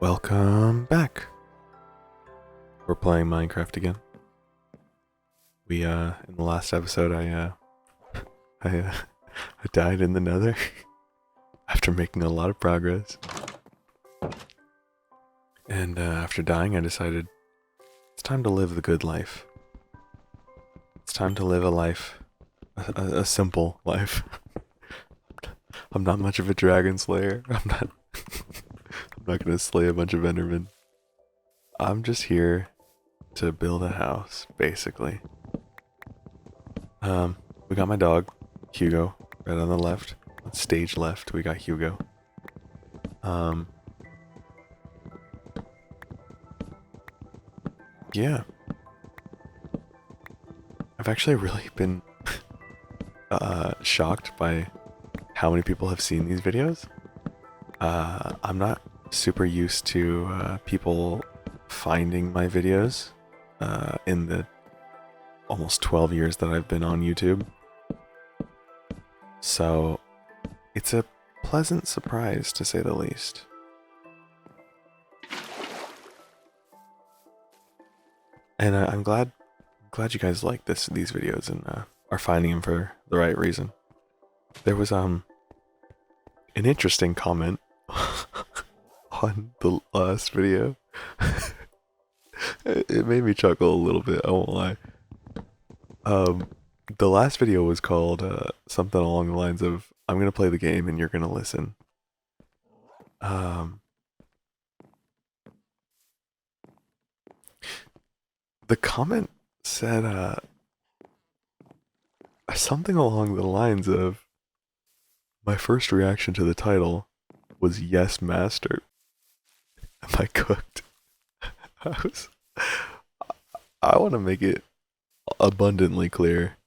Welcome back. We're playing Minecraft again. We in the last episode I died in the Nether after making a lot of progress. And after dying I decided it's time to live the good life. It's time to live a life, a simple life. I'm not much of a dragon slayer. I'm not gonna slay a bunch of Endermen. I'm just here to build a house, basically. We got my dog, Hugo, right on the left. On stage left, we got Hugo. Yeah. I've actually really been shocked by how many people have seen these videos. I'm not super used to people finding my videos in the almost 12 years that I've been on YouTube. So it's a pleasant surprise, to say the least. And I'm glad you guys like these videos and are finding them for the right reason. There was an interesting comment on the last video. It made me chuckle a little bit, I won't lie. The last video was called something along the lines of, I'm gonna play the game and you're gonna listen. The comment said something along the lines of, my first reaction to the title was yes master. Am I cooked? I want to make it abundantly clear.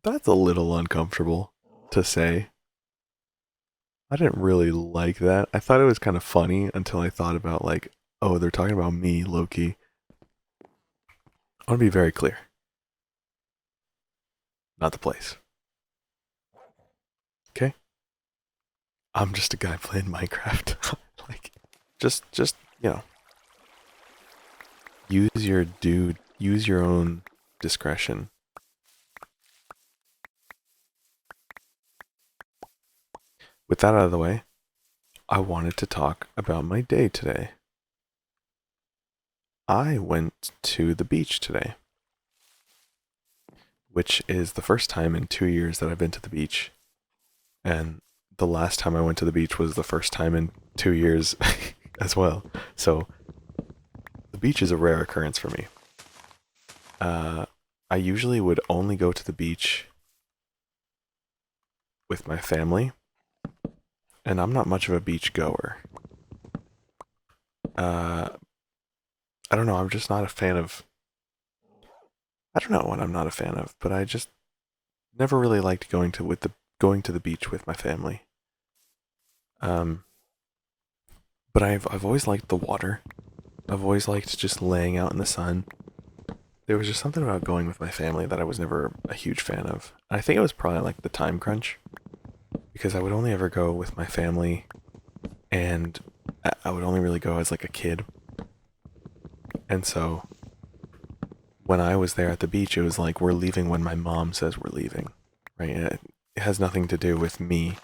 That's a little uncomfortable to say. I didn't really like that. I thought it was kind of funny until I thought about, like, oh, they're talking about me, Loki. I want to be very clear. Not the place. Okay? I'm just a guy playing Minecraft. Like, just, you know, use your own discretion. With that out of the way, I wanted to talk about my day today. I went to the beach today, which is the first time in 2 years that I've been to the beach. And the last time I went to the beach was the first time in 2 years as well. So the beach is a rare occurrence for me. I usually would only go to the beach with my family, and I'm not much of a beach goer. I don't know, I'm just not a fan of... I don't know what I'm not a fan of, but I just never really liked going to the beach with my family. But I've always liked the water. I've always liked just laying out in the sun. There was just something about going with my family that I was never a huge fan of. I think it was probably like the time crunch, because I would only ever go with my family, and I would only really go as like a kid. And so when I was there at the beach, it was like, we're leaving when my mom says we're leaving, right? And it has nothing to do with me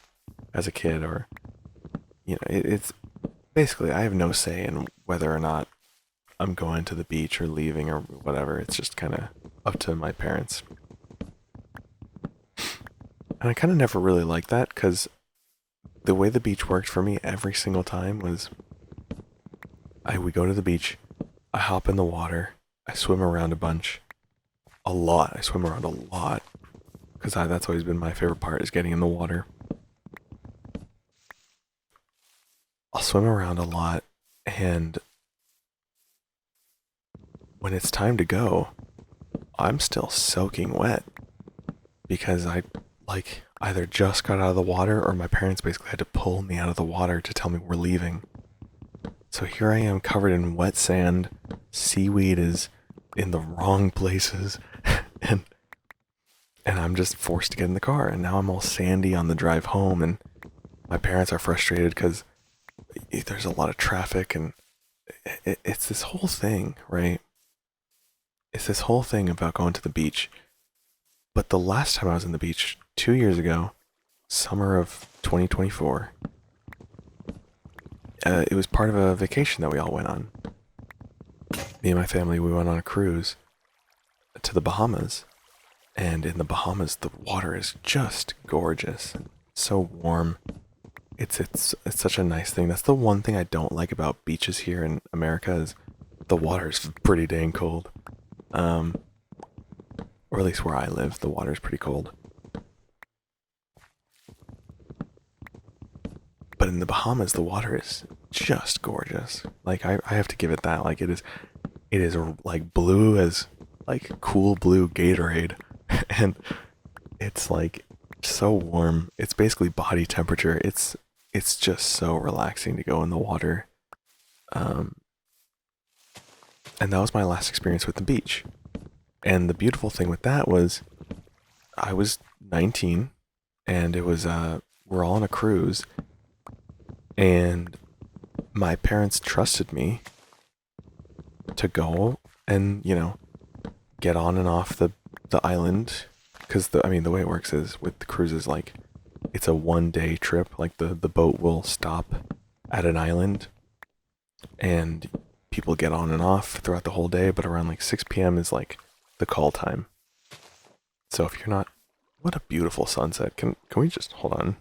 as a kid, or, you know, it's basically, I have no say in whether or not I'm going to the beach or leaving or whatever. It's just kind of up to my parents. And I kind of never really liked that, because the way the beach worked for me every single time was, I would go to the beach, I hop in the water, I swim around a bunch. A lot. I swim around a lot. Because that's always been my favorite part, is getting in the water. I'll swim around a lot, and when it's time to go, I'm still soaking wet. Because I, like, either just got out of the water, or my parents basically had to pull me out of the water to tell me we're leaving. So here I am covered in wet sand, seaweed is in the wrong places, and I'm just forced to get in the car, and now I'm all sandy on the drive home, and my parents are frustrated because there's a lot of traffic, and it's this whole thing, right? It's this whole thing about going to the beach. But the last time I was in the beach, 2 years ago, summer of 2024, it was part of a vacation that we all went on. Me and my family, we went on a cruise to the Bahamas. And in the Bahamas, the water is just gorgeous. So warm. It's such a nice thing. That's the one thing I don't like about beaches here in America is the water's pretty dang cold. Um, or at least where I live, the water's pretty cold. But in the Bahamas, the water is just gorgeous. Like I have to give it that. Like it is like blue as like cool blue Gatorade, and it's like so warm. It's basically body temperature. It's just so relaxing to go in the water. Um, and that was my last experience with the beach. And the beautiful thing with that was I was 19 and it was we're all on a cruise and my parents trusted me to go and, get on and off the island cuz the way it works is with the cruises like it's a 1 day trip, like the boat will stop at an island and people get on and off throughout the whole day, but around like 6 p.m. is like the call time. So if you're not, what a beautiful sunset. Can we just hold on?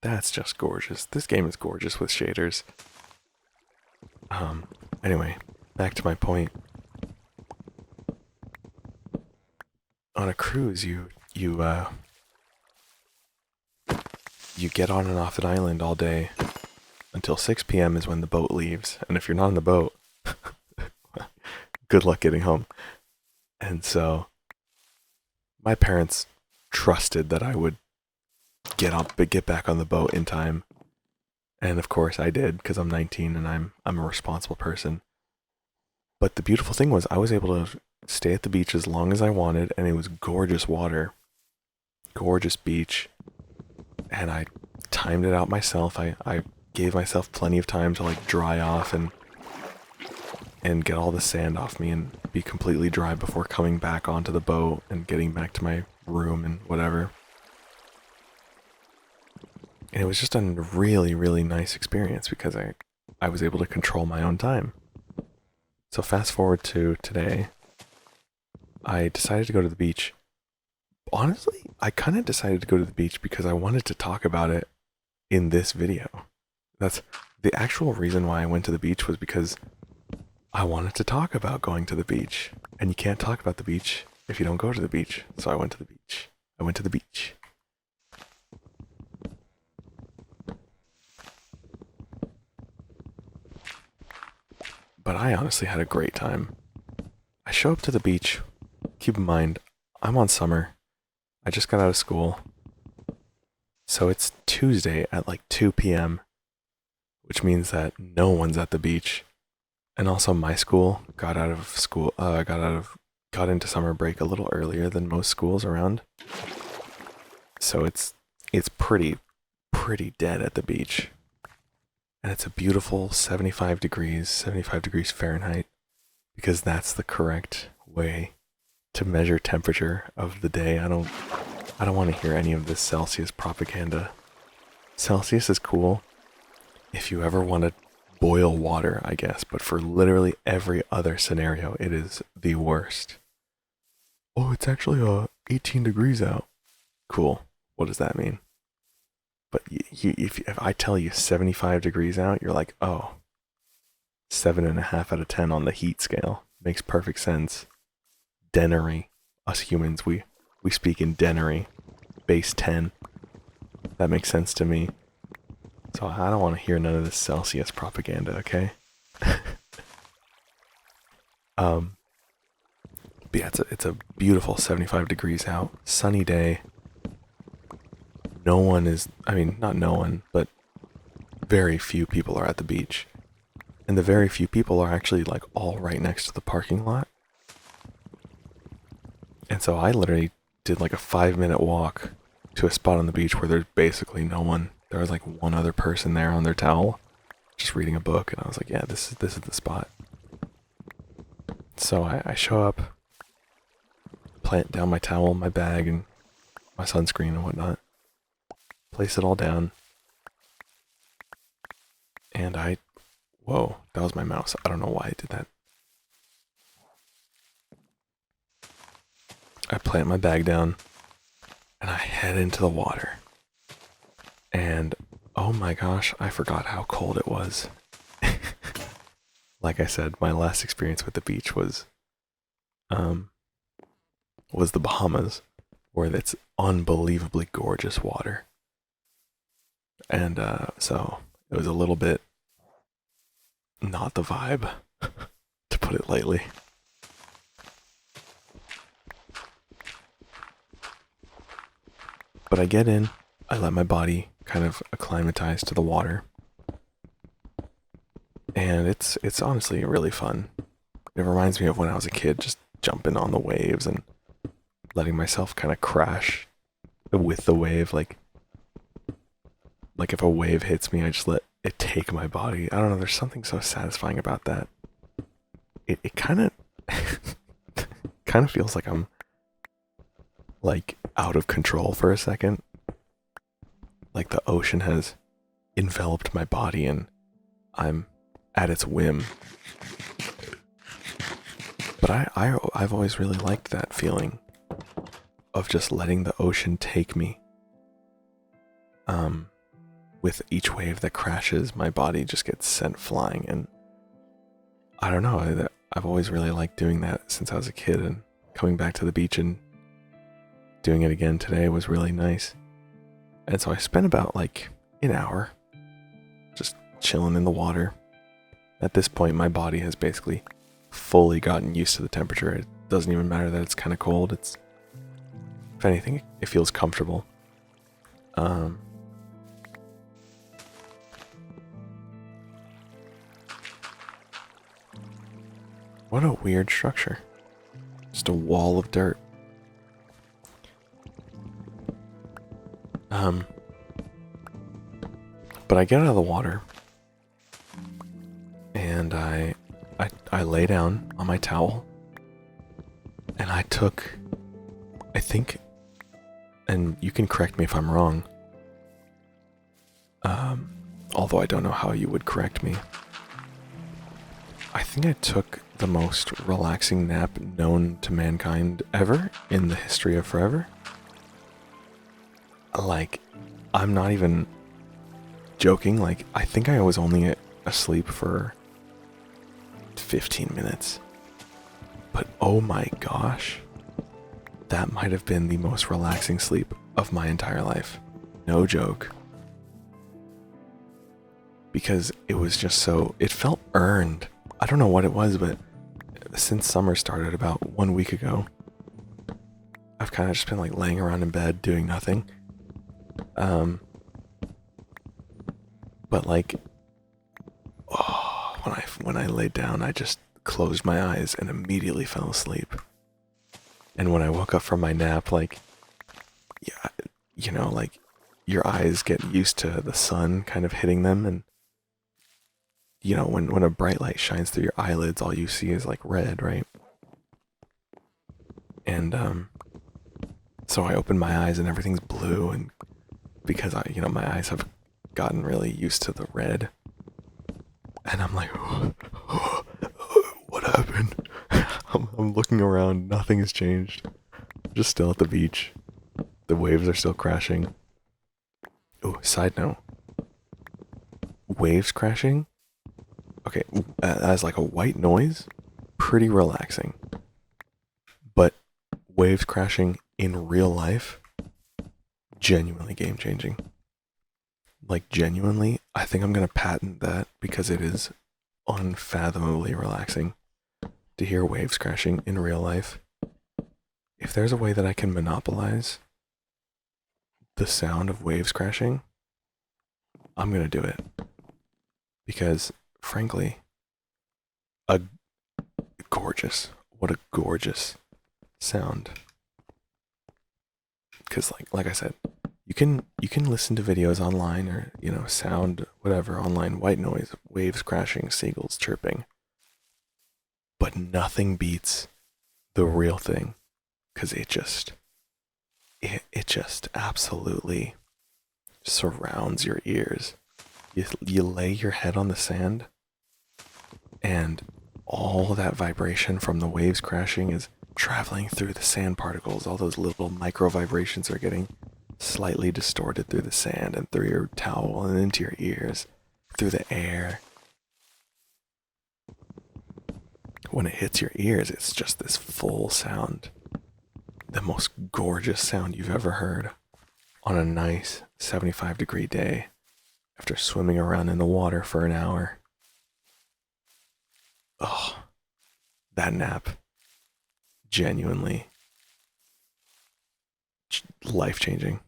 That's just gorgeous. This game is gorgeous with shaders. Um, anyway, back to my point. On a cruise, you get on and off an island all day until 6 p.m. is when the boat leaves. And if you're not on the boat, good luck getting home. And so my parents trusted that I would get back on the boat in time. And of course I did because I'm 19 and I'm a responsible person. But the beautiful thing was I was able to stay at the beach as long as I wanted and it was gorgeous water. Gorgeous beach. And I timed it out myself. I gave myself plenty of time to like dry off and get all the sand off me and be completely dry before coming back onto the boat and getting back to my room and whatever. And it was just a really, really nice experience because I was able to control my own time. So fast forward to today, I decided to go to the beach. Honestly, I kind of decided to go to the beach because I wanted to talk about it in this video. That's the actual reason why I went to the beach was because I wanted to talk about going to the beach. And you can't talk about the beach if you don't go to the beach. So I went to the beach. I went to the beach. But I honestly had a great time. I show up to the beach. Keep in mind, I'm on summer. I just got out of school. So it's Tuesday at like 2 p.m., which means that no one's at the beach. And also my school got into summer break a little earlier than most schools around. So it's pretty dead at the beach. And it's a beautiful 75 degrees Fahrenheit, because that's the correct way to measure temperature of the day. I don't want to hear any of this Celsius propaganda. Celsius is cool if you ever want to boil water, I guess, but for literally every other scenario, it is the worst. Oh, it's actually 18 degrees out. Cool. What does that mean? But if I tell you 75 degrees out, you're like, oh, 7.5 out of 10 on the heat scale. Makes perfect sense. Denery. Us humans, we speak in denery. Base 10. That makes sense to me. So I don't want to hear none of this Celsius propaganda, okay? But yeah, it's a beautiful 75 degrees out, sunny day. No one is, I mean, not no one, but very few people are at the beach. And the very few people are actually like all right next to the parking lot. And so I literally did like a 5-minute walk to a spot on the beach where there's basically no one. There was like one other person there on their towel, just reading a book, and I was like, yeah, this is the spot. So I show up, plant down my towel, my bag, and my sunscreen and whatnot. Place it all down. And whoa, that was my mouse. I don't know why I did that. I plant my bag down and I head into the water. And oh my gosh, I forgot how cold it was. Like I said, my last experience with the beach was the Bahamas, where it's unbelievably gorgeous water. And so it was a little bit not the vibe, to put it lightly. But I get in, I let my body kind of acclimatize to the water. And it's honestly really fun. It reminds me of when I was a kid, just jumping on the waves and letting myself kind of crash with the wave. Like if a wave hits me, I just let it take my body. I don't know, there's something so satisfying about that. It kind of kind of feels like I'm like out of control for a second. Like the ocean has enveloped my body and I'm at its whim. But I've always really liked that feeling of just letting the ocean take me. With each wave that crashes, my body just gets sent flying, and I don't know, I've always really liked doing that since I was a kid, and coming back to the beach and doing it again today was really nice. And so I spent about like an hour just chilling in the water. At this point, my body has basically fully gotten used to the temperature. It doesn't even matter that it's kind of cold. If anything, it feels comfortable. What a weird structure. Just a wall of dirt. But I get out of the water and I lay down on my towel and I think, and you can correct me if I'm wrong, although I don't know how you would correct me. I think I took the most relaxing nap known to mankind ever in the history of forever. Like, I'm not even joking. Like, I think I was only asleep for 15 minutes. But oh my gosh, that might have been the most relaxing sleep of my entire life. No joke. Because it was just so, it felt earned. I don't know what it was, but since summer started about 1 week ago, I've kind of just been like laying around in bed doing nothing. But like, oh, when I laid down, I just closed my eyes and immediately fell asleep. And when I woke up from my nap, like, yeah, you know, like your eyes get used to the sun kind of hitting them, and you know, when a bright light shines through your eyelids, all you see is like red, right? And so I opened my eyes and everything's blue, and because my eyes have gotten really used to the red, and I'm like, what happened? I'm looking around, nothing has changed. Just still at the beach. The waves are still crashing. Oh, side note. Waves crashing? Okay, as like a white noise, pretty relaxing. But waves crashing in real life, genuinely game changing. Like genuinely, I think I'm gonna patent that because it is unfathomably relaxing to hear waves crashing in real life. if there's a way that I can monopolize the sound of waves crashing, I'm gonna do it. Because, frankly, a gorgeous, what a gorgeous sound. Because, like I said, you can listen to videos online or sound whatever online, white noise, waves crashing, seagulls chirping, but nothing beats the real thing because it just absolutely surrounds your ears. You lay your head on the sand, and all that vibration from the waves crashing is traveling through the sand particles. All those little micro vibrations are getting slightly distorted through the sand and through your towel and into your ears, through the air. When it hits your ears, it's just this full sound. The most gorgeous sound you've ever heard on a nice 75-degree day after swimming around in the water for an hour. Oh, that nap. Genuinely life changing.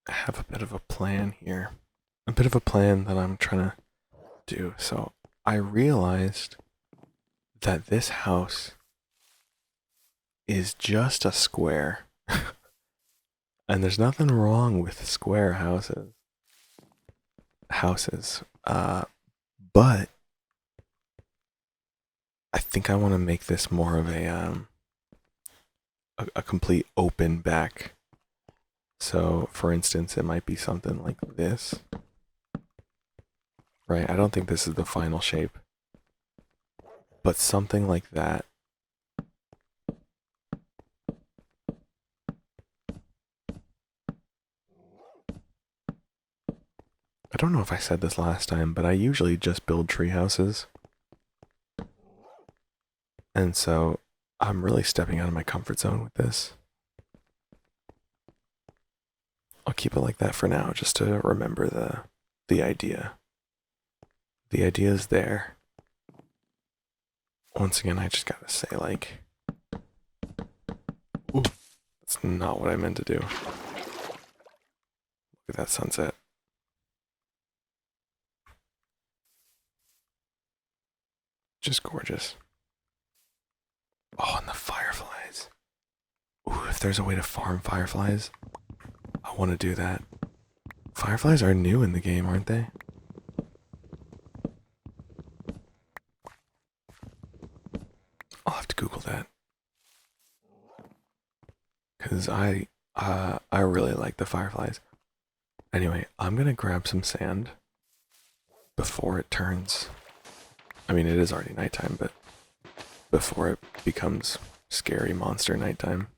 I have a bit of a plan here. A bit of a plan that I'm trying to do. So I realized that this house is just a square. And there's nothing wrong with square houses. But I think I want to make this more of a complete open back. So, for instance, it might be something like this, right? I don't think this is the final shape, but something like that. I don't know if I said this last time, but I usually just build tree houses. And so I'm really stepping out of my comfort zone with this. I'll keep it like that for now, just to remember the idea. The idea is there. Once again, I just gotta say, like, ooh, that's not what I meant to do. Look at that sunset. Just gorgeous. Oh, and the fireflies. Ooh, if there's a way to farm fireflies, I want to do that. Fireflies are new in the game, aren't they? I'll have to Google that. Because I really like the fireflies. Anyway, I'm gonna grab some sand before it turns. I mean, it is already nighttime, but before it becomes scary monster nighttime.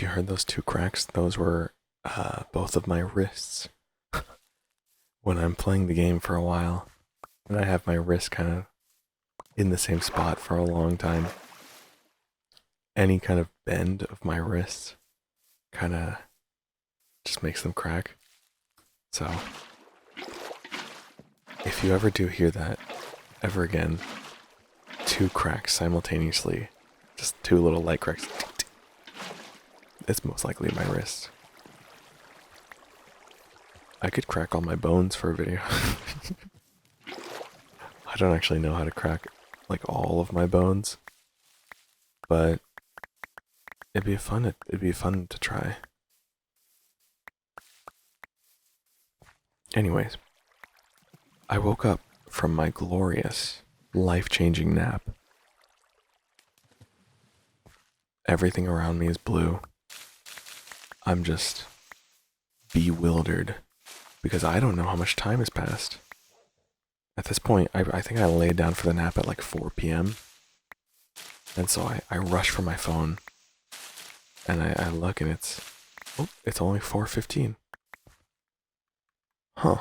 If you heard those two cracks, those were both of my wrists. When I'm playing the game for a while, and I have my wrist kind of in the same spot for a long time, any kind of bend of my wrists kind of just makes them crack. So, if you ever do hear that ever again, two cracks simultaneously, just two little light cracks, it's most likely my wrist. I could crack all my bones for a video. I don't actually know how to crack like all of my bones, but it'd be fun to try. Anyways, I woke up from my glorious, life-changing nap. Everything around me is blue. I'm just bewildered because I don't know how much time has passed. At this point, I think I laid down for the nap at like 4 p.m. And so I rush for my phone and I look and it's only 4:15. Huh.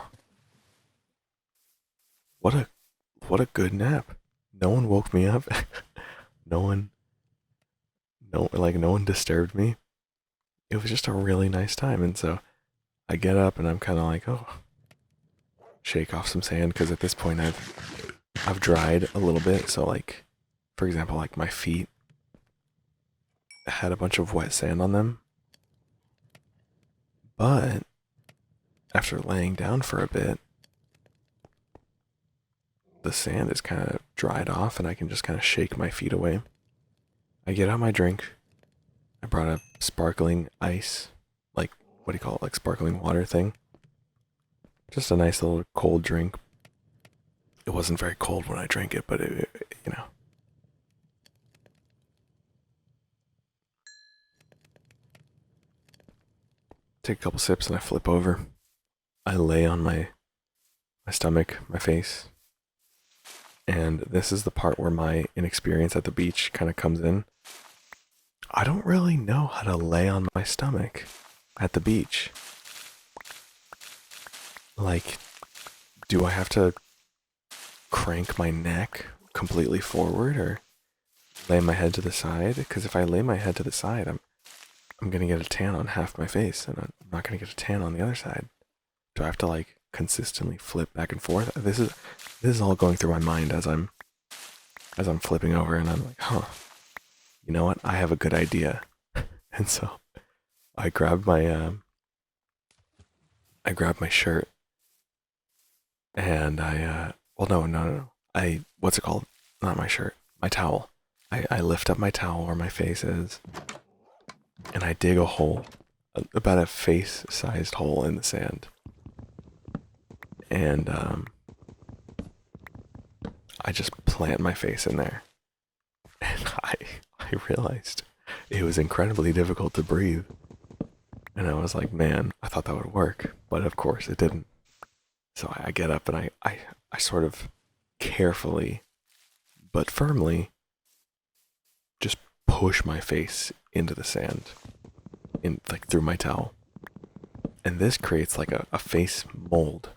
What a good nap. No one woke me up. no one disturbed me. It was just a really nice time, and so I get up and I'm kind of like, oh, shake off some sand because at this point I've dried a little bit. So like, for example, like my feet had a bunch of wet sand on them, but after laying down for a bit, the sand is kind of dried off and I can just kind of shake my feet away. I get out my drink. I brought a sparkling ice, like, what do you call it, like sparkling water thing. Just a nice little cold drink. It wasn't very cold when I drank it, but you know. Take a couple sips and I flip over. I lay on my stomach, my face. And this is the part where my inexperience at the beach kind of comes in. I don't really know how to lay on my stomach at the beach. Like, do I have to crank my neck completely forward or lay my head to the side? Because if I lay my head to the side, I'm gonna get a tan on half my face, and I'm not gonna get a tan on the other side. Do I have to like consistently flip back and forth? This is all going through my mind as I'm flipping over, and I'm like, huh. You know what? I have a good idea. And so I grabbed my shirt and no. What's it called? Not my shirt. My towel. I lift up my towel where my face is and I dig a hole, about a face-sized hole in the sand. And I just plant my face in there. And I realized it was incredibly difficult to breathe. And I was like, man, I thought that would work. But of course it didn't. So I get up and I sort of carefully but firmly just push my face into the sand, through my towel. And this creates like a face mold.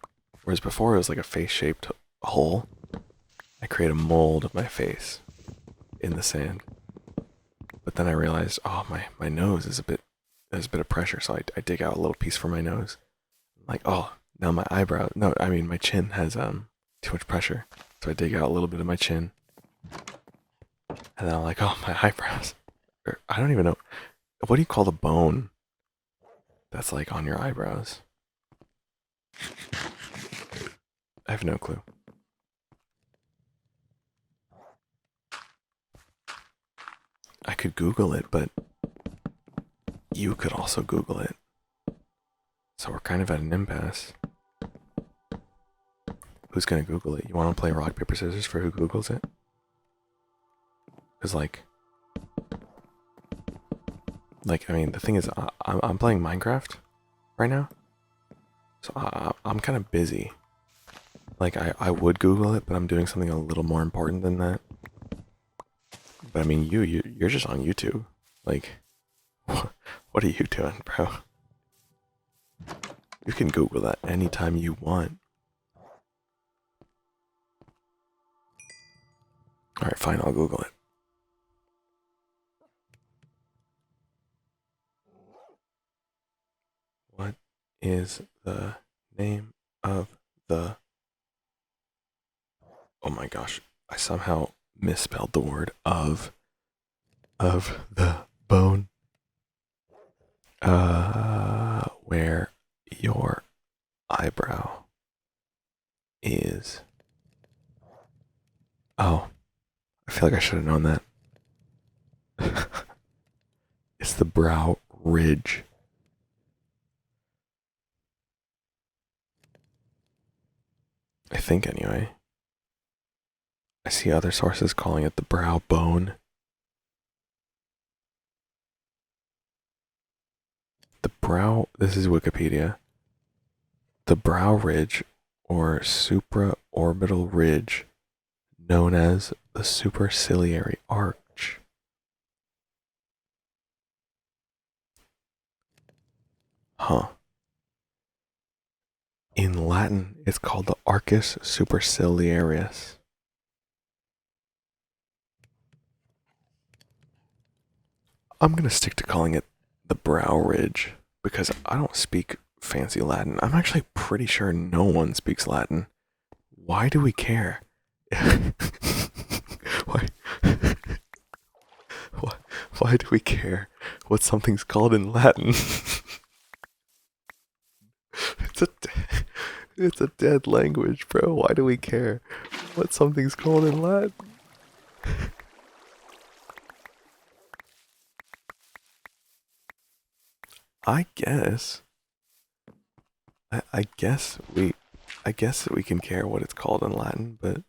Whereas before it was like a face-shaped hole. I create a mold of my face in the sand. But then I realized, oh, my nose is there's a bit of pressure, so I dig out a little piece for my nose. Like, oh, now my chin has too much pressure. So I dig out a little bit of my chin. And then I'm like, oh, my eyebrows. I don't even know. What do you call the bone that's like on your eyebrows? I have no clue. I could Google it, but you could also Google it. So we're kind of at an impasse. Who's gonna Google it? You want to play rock, paper, scissors for who Googles it? Because I mean, the thing is, I'm playing Minecraft right now. So I'm kind of busy. Like, I would Google it, but I'm doing something a little more important than that. But I mean, you're just on YouTube. Like, What are you doing, bro? You can Google that anytime you want. Alright, fine, I'll Google it. What is the name of the... Oh my gosh, I somehow misspelled the word of the bone. Where your eyebrow is. Oh, I feel like I should have known that. It's the brow ridge. I think, anyway. I see other sources calling it the brow bone. The brow, this is Wikipedia. The brow ridge, or supraorbital ridge, known as the superciliary arch. Huh. In Latin, it's called the arcus superciliaris. I'm going to stick to calling it the brow ridge because I don't speak fancy Latin. I'm actually pretty sure no one speaks Latin. Why do we care? why, why, why do we care what something's called in Latin? it's a it's a dead language, bro. Why do we care what something's called in Latin? I guess. I guess that we can care what it's called in Latin, but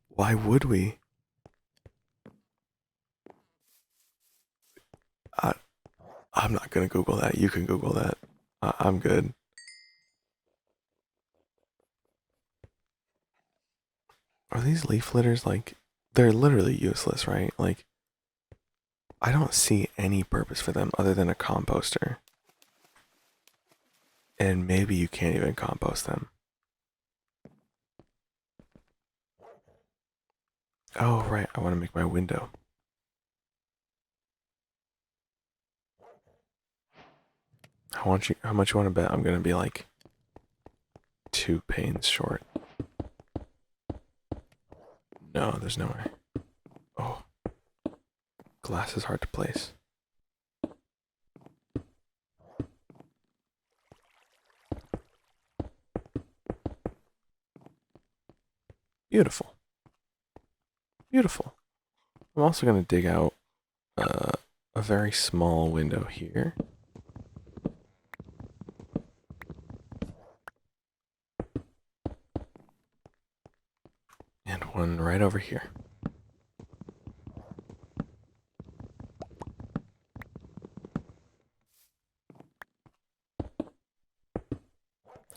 why would we? I, I'm not gonna Google that. You can Google that. I'm good. Are these leaf litters like they're literally useless, right? Like I don't see any purpose for them other than a composter. And maybe you can't even compost them. Oh, right. I want to make my window. How much you want to bet I'm going to be like 2 panes short? No, there's no way. Oh, glass is hard to place. Beautiful. Beautiful. I'm also going to dig out a very small window here. And one right over here.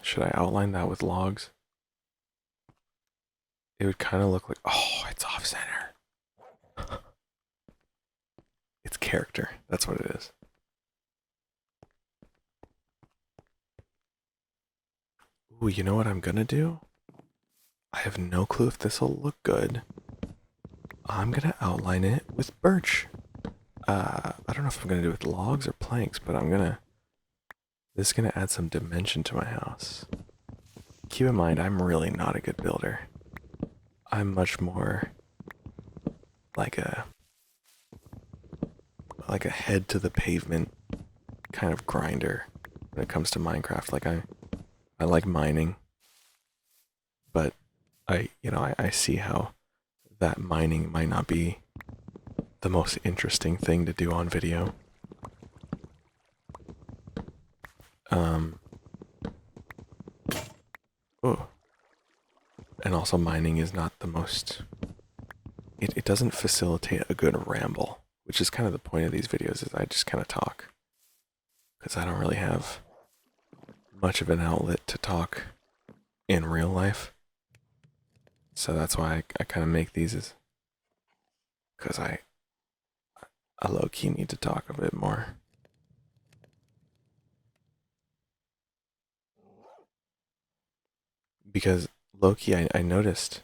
Should I outline that with logs? It would kind of look like, oh, it's off center. It's character. That's what it is. Ooh, you know what I'm gonna do? I have no clue if this will look good. I'm gonna outline it with birch. I don't know if I'm gonna do it with logs or planks, but this is gonna add some dimension to my house. Keep in mind, I'm really not a good builder. I'm much more like a head to the pavement kind of grinder when it comes to Minecraft. Like I like mining, but I see how that mining might not be the most interesting thing to do on video. Oh, and also mining is not the most. It doesn't facilitate a good ramble, which is kind of the point of these videos. Is I just kind of talk because I don't really have much of an outlet to talk in real life. So that's why I kind of make these as because I low-key need to talk a bit more. because Loki, I noticed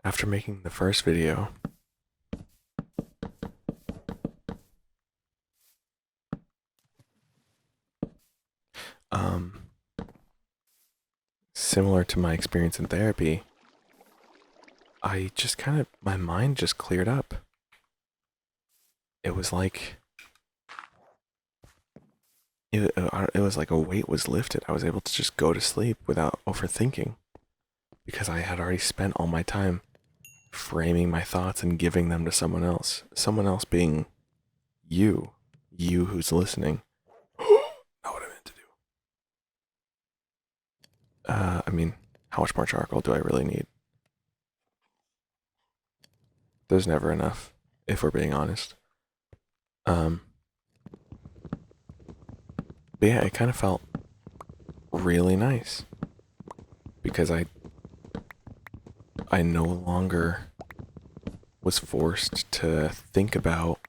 after making the first video, um, similar to my experience in therapy, I just kind of, my mind just cleared up. It was like, it was like a weight was lifted. I was able to just go to sleep without overthinking because I had already spent all my time framing my thoughts and giving them to someone else being you, you who's listening. Not what I meant to do. I mean, how much more charcoal do I really need? There's never enough, if we're being honest. Um, but yeah, it kind of felt really nice because I no longer was forced to think about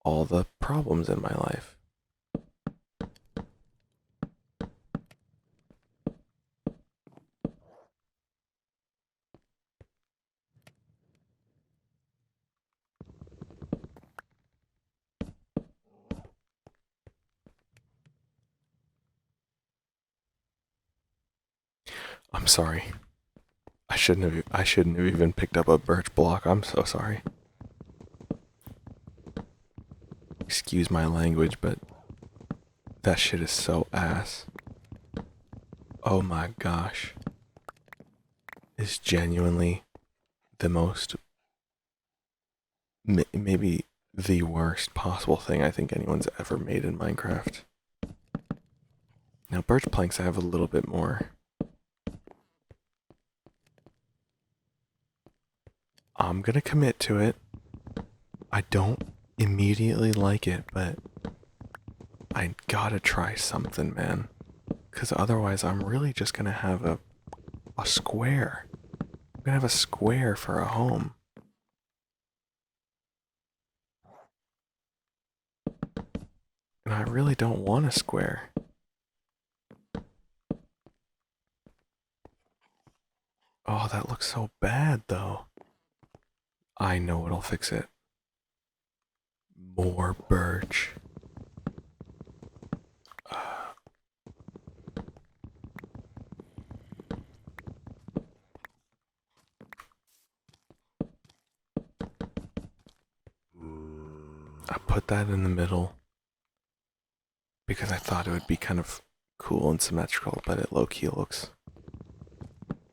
all the problems in my life. I'm sorry. I shouldn't have even picked up a birch block. I'm so sorry. Excuse my language, but that shit is so ass. Oh my gosh. It's genuinely the most, maybe the worst possible thing I think anyone's ever made in Minecraft. Now, birch planks I have a little bit more. I'm gonna commit to it. I don't immediately like it, but I gotta try something, man. Because otherwise, I'm really just gonna have a square. I'm gonna have a square for a home. And I really don't want a square. Oh, that looks so bad, though. I know what'll fix it. More birch. I put that in the middle because I thought it would be kind of cool and symmetrical, but it low-key looks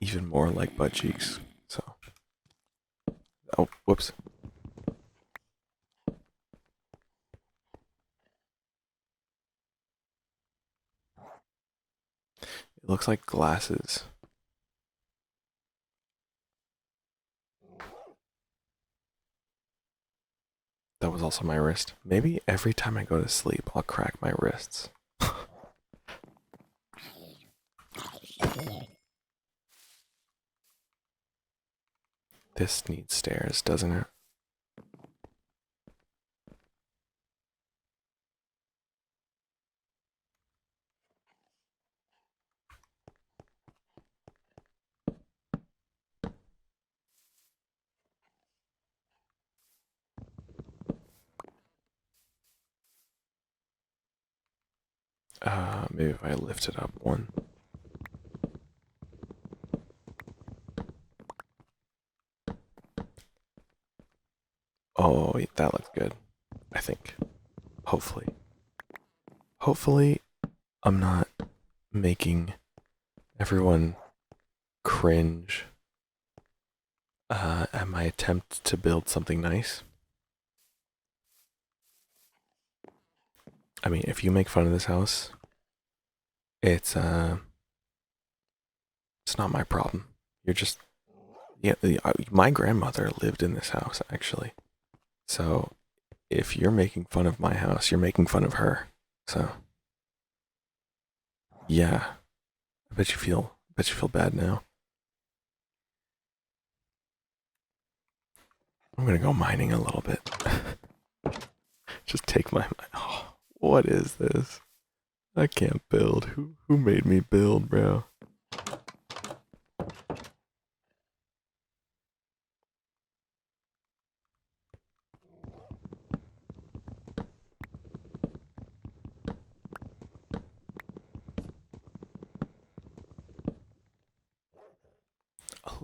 even more like butt cheeks. So, oh, whoops. It looks like glasses. That was also my wrist. Maybe every time I go to sleep, I'll crack my wrists. This needs stairs, doesn't it? Maybe if I lift it up one. Oh, that looks good. I think. Hopefully. Hopefully, I'm not making everyone cringe at my attempt to build something nice. I mean, if you make fun of this house, it's it's not my problem. You're just, yeah. My grandmother lived in this house actually, so if you're making fun of my house, you're making fun of her. So yeah, bet you feel bad now. I'm gonna go mining a little bit. Just take my. Oh, what is this? I can't build. Who made me build, bro?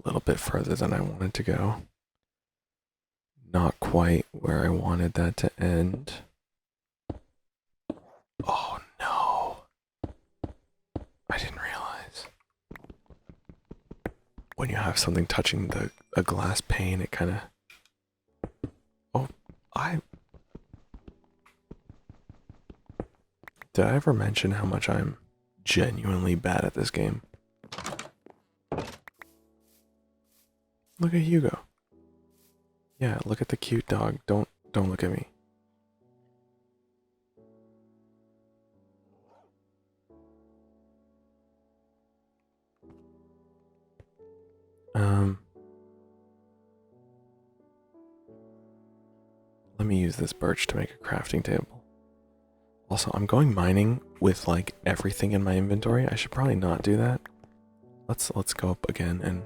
little bit further than I wanted to go. Not quite where I wanted that to end. Oh no. I didn't realize. When you have something touching a glass pane, it kind of... Oh, Did I ever mention how much I'm genuinely bad at this game? Look at Hugo. Yeah, look at the cute dog. Don't look at me. Let me use this birch to make a crafting table. Also, I'm going mining with like everything in my inventory. I should probably not do that. Let's go up again and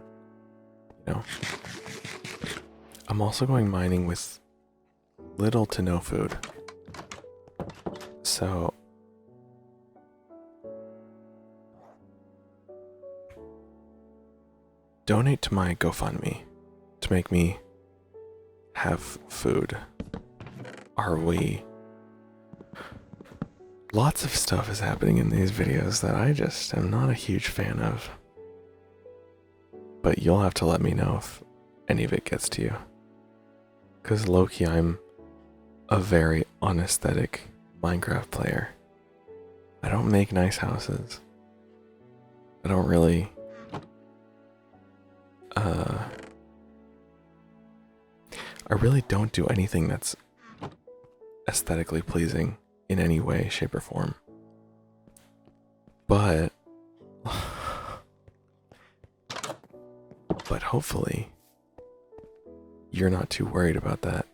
I'm also going mining with little to no food. So donate to my GoFundMe to make me have food. Are we? Lots of stuff is happening in these videos that I just am not a huge fan of. But you'll have to let me know if any of it gets to you. Because low-key, I'm a very unaesthetic Minecraft player. I don't make nice houses. I don't really... I really don't do anything that's aesthetically pleasing in any way, shape, or form. But hopefully you're not too worried about that.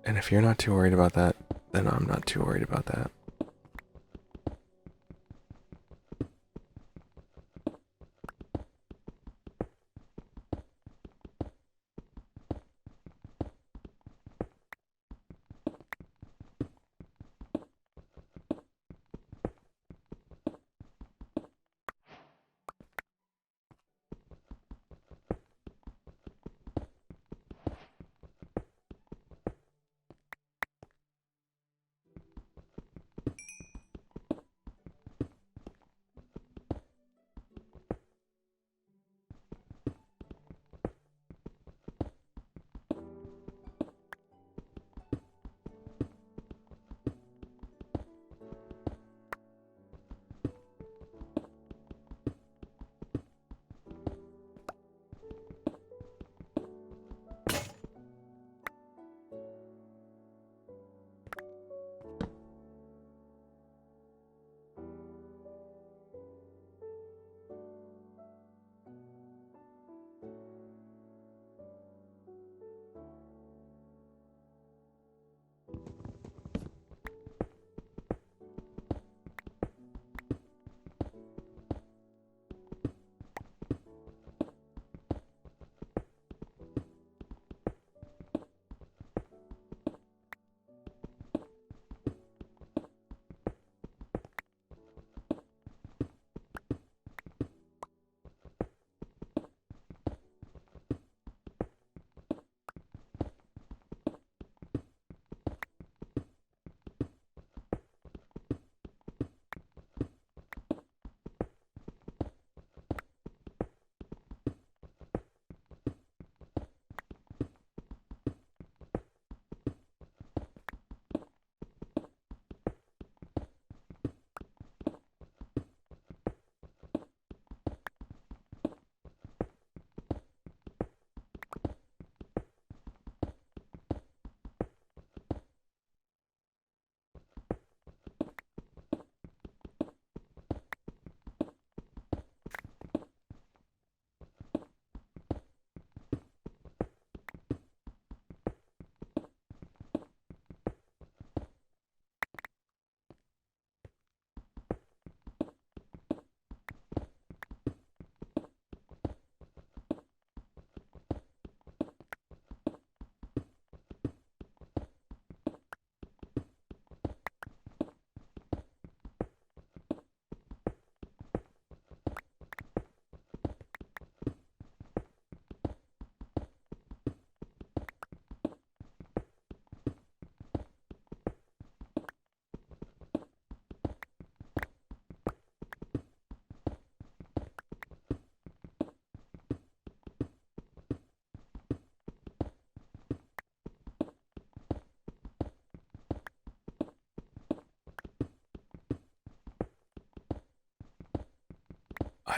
And if you're not too worried about that, then I'm not too worried about that.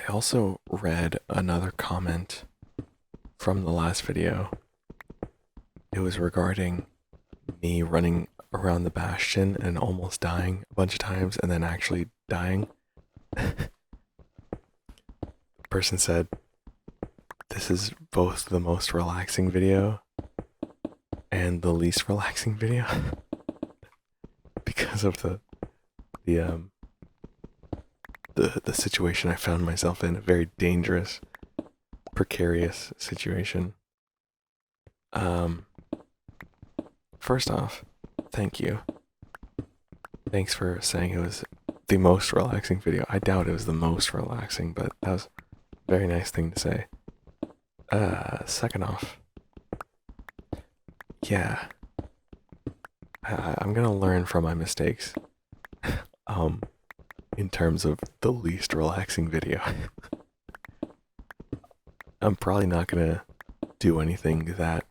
I also read another comment from the last video. It was regarding me running around the bastion and almost dying a bunch of times and then actually dying. The person said, this is both the most relaxing video and the least relaxing video because of the the situation I found myself in, a very dangerous, precarious situation. First off, thank you. Thanks for saying it was the most relaxing video. I doubt it was the most relaxing, but that was a very nice thing to say. Second off, yeah, I'm gonna learn from my mistakes. In terms of the least relaxing video. I'm probably not gonna do anything that,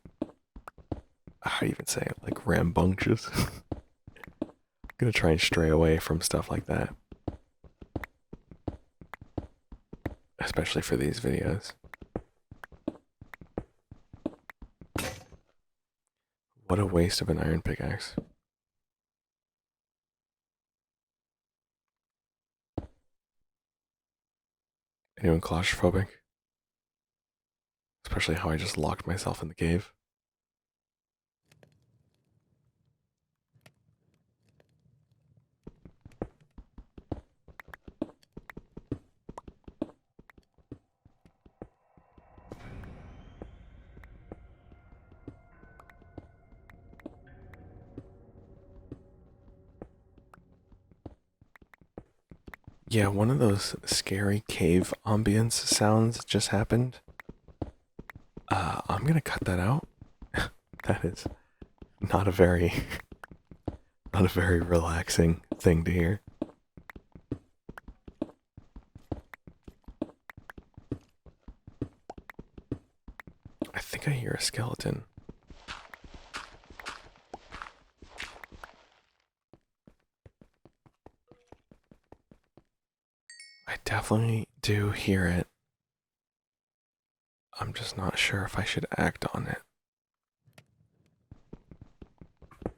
how do you even say it, like rambunctious. I'm gonna try and stray away from stuff like that. Especially for these videos. What a waste of an iron pickaxe. Anyone claustrophobic? Especially how I just locked myself in the cave. Yeah, one of those scary cave ambience sounds just happened. I'm gonna cut that out. That is not a very, not a very relaxing thing to hear. I think I hear a skeleton. I definitely do hear it. I'm just not sure if I should act on it.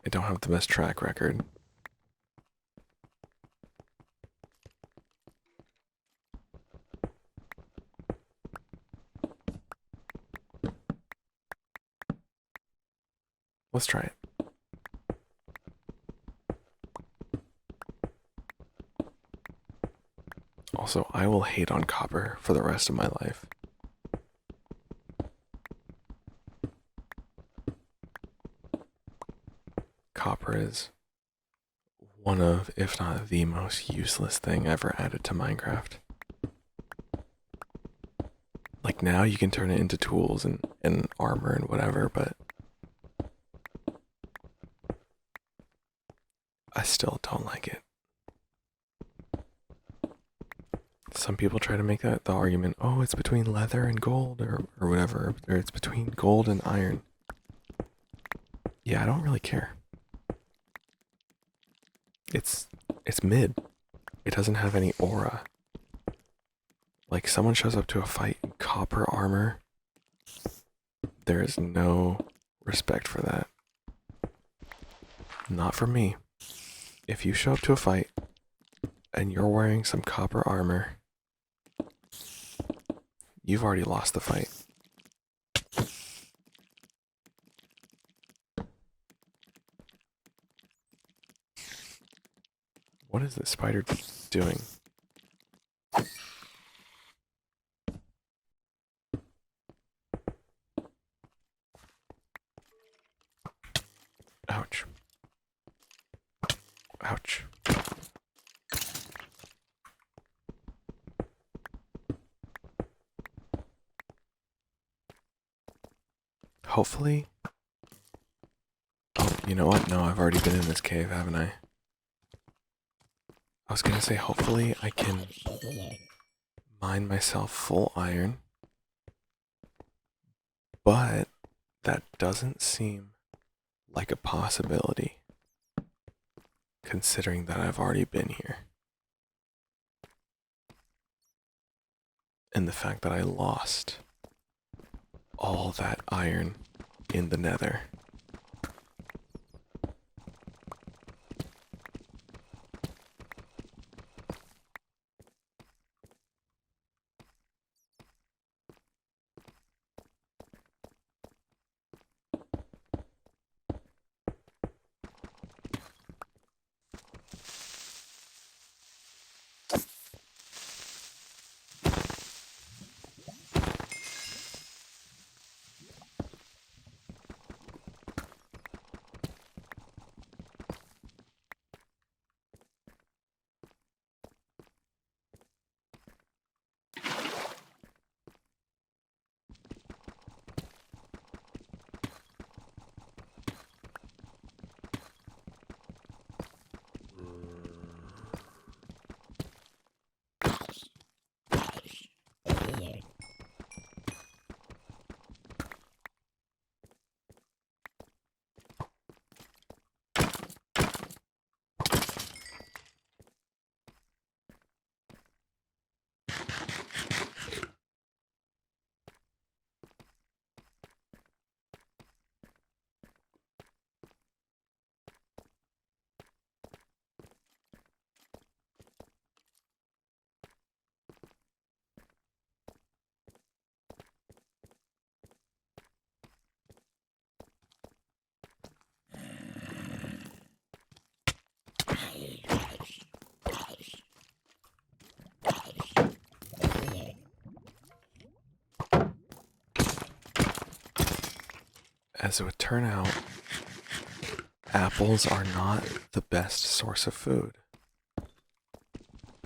I don't have the best track record. Let's try it. Also, I will hate on copper for the rest of my life. Copper is one of, if not the most useless thing ever added to Minecraft. Like now you can turn it into tools and armor and whatever, but I still don't like it. Some people try to make that the argument, oh, it's between leather and gold or whatever, or it's between gold and iron. Yeah, I don't really care. It's mid. It doesn't have any aura. Like someone shows up to a fight in copper armor, there is no respect for that. Not from me. If you show up to a fight and you're wearing some copper armor, you've already lost the fight. What is this spider doing? Ouch. Ouch. Hopefully. Oh, you know what? No, I've already been in this cave, haven't I? I was gonna say, hopefully I can mine myself full iron. But that doesn't seem like a possibility, considering that I've already been here. and the fact that I lost all that iron in the nether. As it would turn out, apples are not the best source of food.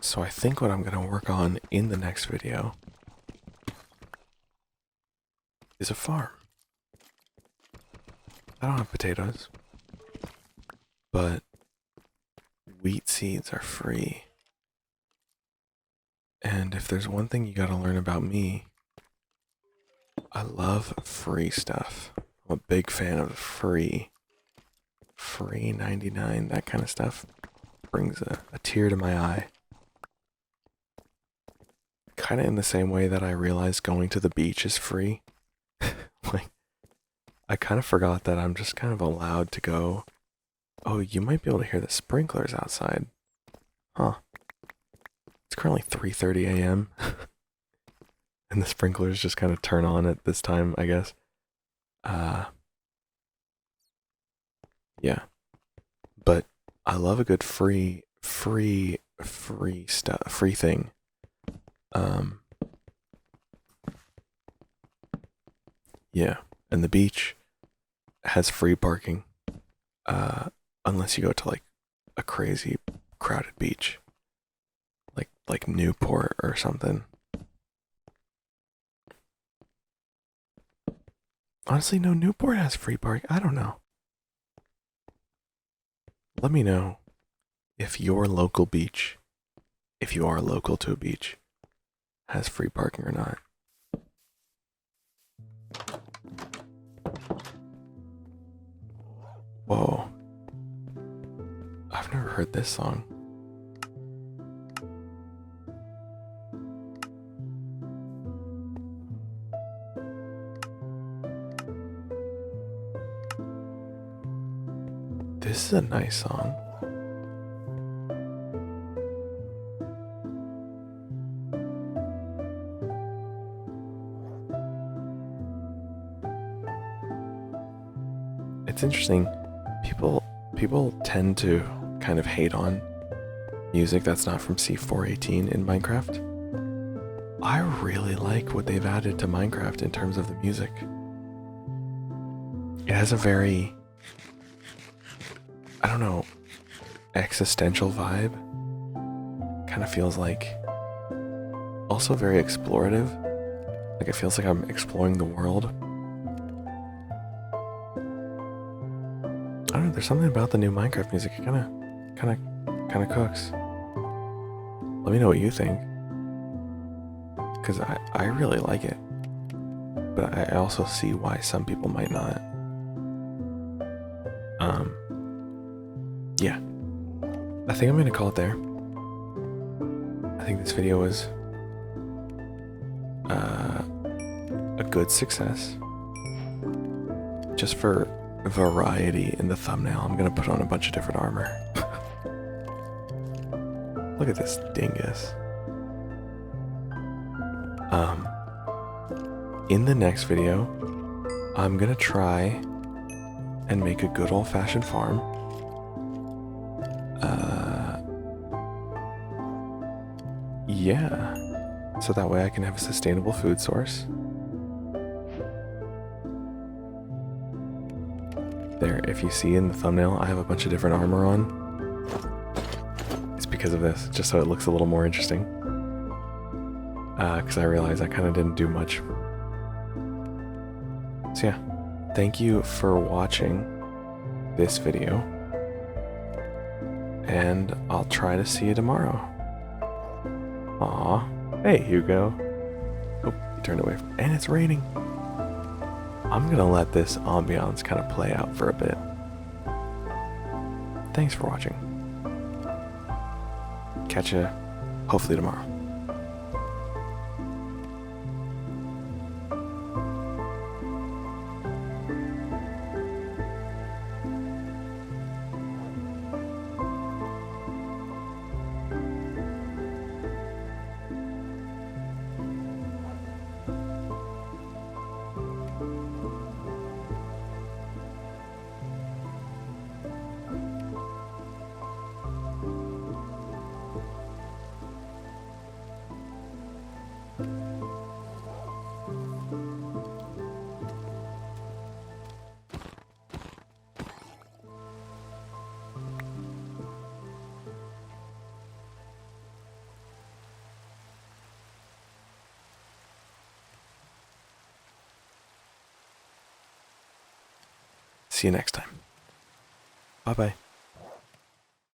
So I think what I'm going to work on in the next video is a farm. I don't have potatoes, but wheat seeds are free. And if there's one thing you gotta learn about me, I love free stuff. I'm a big fan of free 99, that kind of stuff. Brings a tear to my eye. Kind of in the same way that I realized going to the beach is free. Like, I kind of forgot that I'm just kind of allowed to go. Oh, you might be able to hear the sprinklers outside. Huh. It's currently 3:30 a.m. and the sprinklers just kind of turn on at this time, I guess. Yeah. But I love a good free stuff, free thing. Yeah. And the beach has free parking. Unless you go to like a crazy crowded beach. Like Newport or something. Honestly, no, Newport has free parking. I don't know. Let me know if your local beach, if you are local to a beach, has free parking or not. Whoa. I've never heard this song. This is a nice song. It's interesting. People tend to kind of hate on music that's not from C418 in Minecraft. I really like what they've added to Minecraft in terms of the music. It has a very, I don't know, existential vibe. Kind of feels like also very explorative. Like it feels like I'm exploring the world. I don't know, there's something about the new Minecraft music. It kind of cooks. Let me know what you think. Because I really like it. But I also see why some people might not. Yeah. I think I'm gonna call it there. I think this video was good success. Just for variety in the thumbnail, I'm gonna put on a bunch of different armor. Look at this dingus. In the next video, I'm gonna try and make a good old-fashioned farm. Yeah. So that way I can have a sustainable food source. There, if you see in the thumbnail, I have a bunch of different armor on. It's because of this, just so it looks a little more interesting. Because I realized I kind of didn't do much. So yeah, thank you for watching this video. And I'll try to see you tomorrow. Aw. Hey, Hugo. Oh, he turned away. And it's raining. I'm gonna let this ambiance kind of play out for a bit. Thanks for watching. Catch ya, hopefully tomorrow. See you next time. Bye-bye.